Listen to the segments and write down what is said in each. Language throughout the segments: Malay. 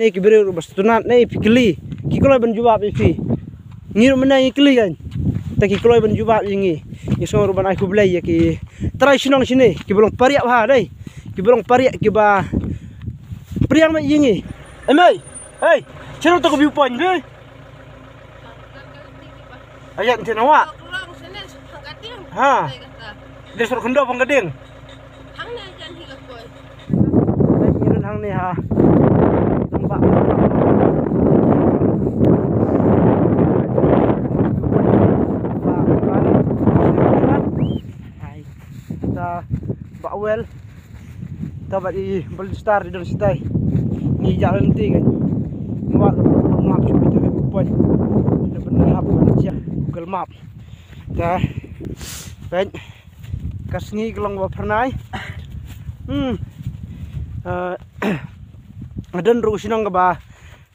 Nih kibere bas tunat nih pikli kikoloy ban jubab ifi ngir mena ikli kan ta kikoloy ban jubab yingi isor ban aku belai ya ki trai sinong sini kibolong pariak ha dai kibolong pariak kiba priang ma yingi emai hey chero to ko viewpoint be ayat tenawa ha desor kendo panggading hang ni ha nampak kita bawel dapat di Ballistar di dalam sitai ni jalan nanti kan buat map cuba tu pun benar hap aja Google Map dah baik kasni kelong pernah dan ru sinong ka ba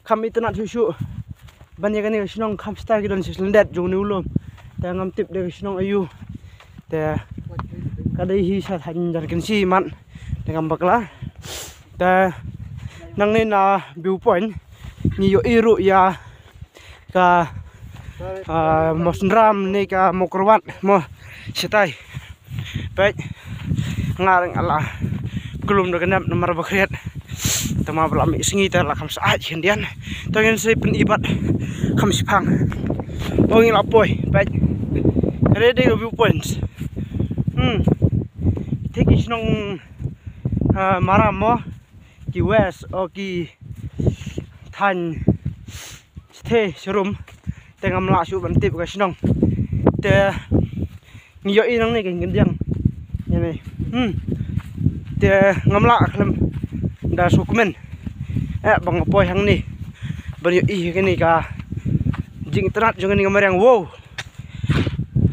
kami tenat susu banyak kan ni sinong kam sta ki don silendet jong ni ulum ta ngam tip de sinong ayu ta kadai hi sa than jar kan si man dengan bakla ta nang ni na viewpoint ni yo iru ya ka mosndram ni ka mokrwat mo sitai baik ngarang Allah belum dengan nomor bakriat tama belami singi ta lakam saat hendian tangen saya penibat kam sipang ongin lapoi baik ready viewpoints take nong maramo ki west o ki than stay serum tengam la su ban tip ka sinong te ngiyo inang ni kan gendiang ini te ngamla klam da sukumen bang poi hang ni bari I kini ka jing terat jong ni ngamarang wow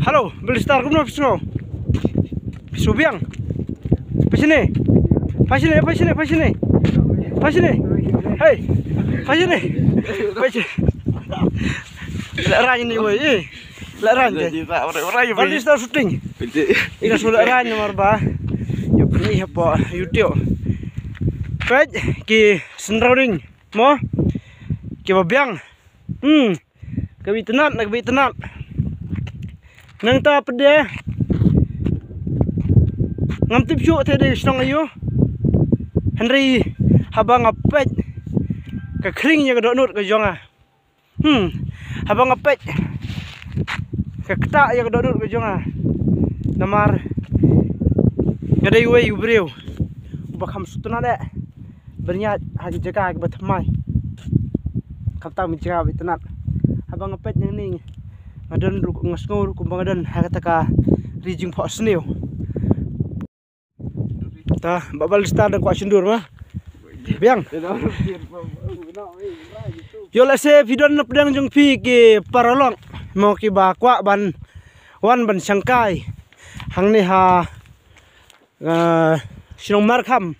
halo Ballistar kumno pisno subiang pasine hey pasine la rany ni woi la rany Ballistar shooting ina sulah rany nomor ba yo ni apa YouTube pej ki senrawing mo ki babiang kabi tenat nang ta pede ngam tip chu the de snong ayu Henry habang apet ka kring ya donut ka jonga habang apet ka kta ya donut ka jonga namar ngadai we ubreu bakam sutuna de berniat hari jaga ke batamai kapta menjagaitenat habang apet yang ni ngadan ruk ngasngur kumbangadan hakataka rijing pho sneu ta Ballistar dan kwa sindur mah biang yo la se video na pedang jong pi ki paralong mo ki ba kwa ban wan ban sangkai hang ni ha sinong markham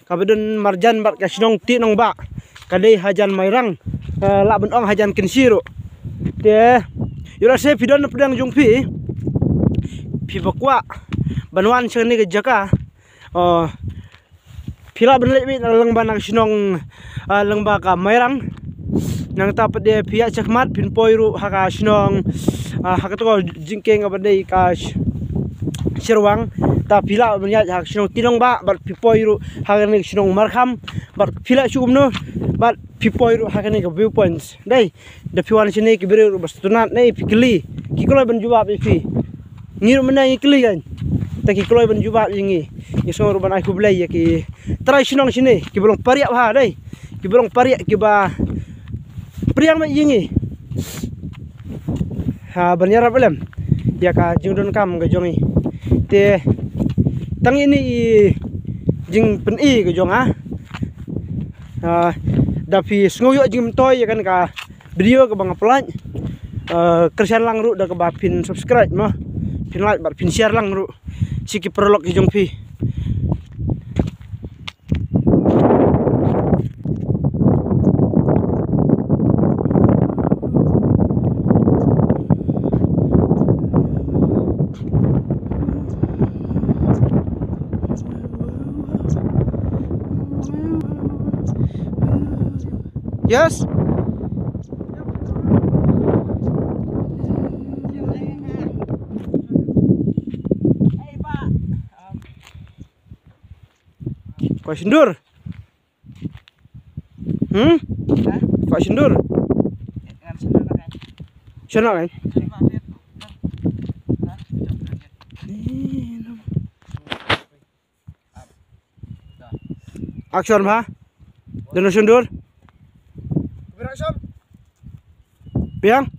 kabeden marjan bar ka sinong ti nong ba kadai hajan mairang la ben ong hajan kinsiru te yo la se video na pedang jong pi bakwa banwan sing ni ke jaka pila ben lebih lang ba nang sinong lang ba ka mairang nang tapat dia pihak cekmat pin poiru haka sinong hakato jingkeng abadai ka sirwang ta pila benya hak sinong tinong ba bar pipoiru haka ni sinong markham bar pila sukumno bar pipoiru haka ni ka viewpoints dai da piwan sini ki bere bas tunat nei pikli kikoloy ban jubab ifi ngir mena ikli kan ta kikoloy ban jubab yingi isor ban aku belai ya ki trai sinong sini kibolong pariak ha dai kibolong pariak kiba priang ma yingi ha banyara belem ya ka jingdon kam ga jongi te tang ini jing pen I ga jong da pi sngoyo jing toy ya kan ka video ka bang upload kersian lang ru da ka ba pin subscribe mah pin like bar pin share lang ru siki prolog ki jong pi Yes. Pak Sindur. Pak Sindur. Sana kan? Action ha? Dano Sindur. Piang?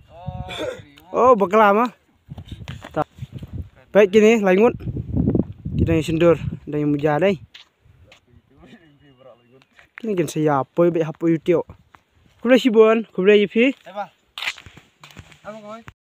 Oh, bakal lama. Baik gini, lanjut. Kita yang Sindur dan yang Mujadai. Kini kan saya apa baik apa YouTube. Kublai si Bon, kublai Yipi.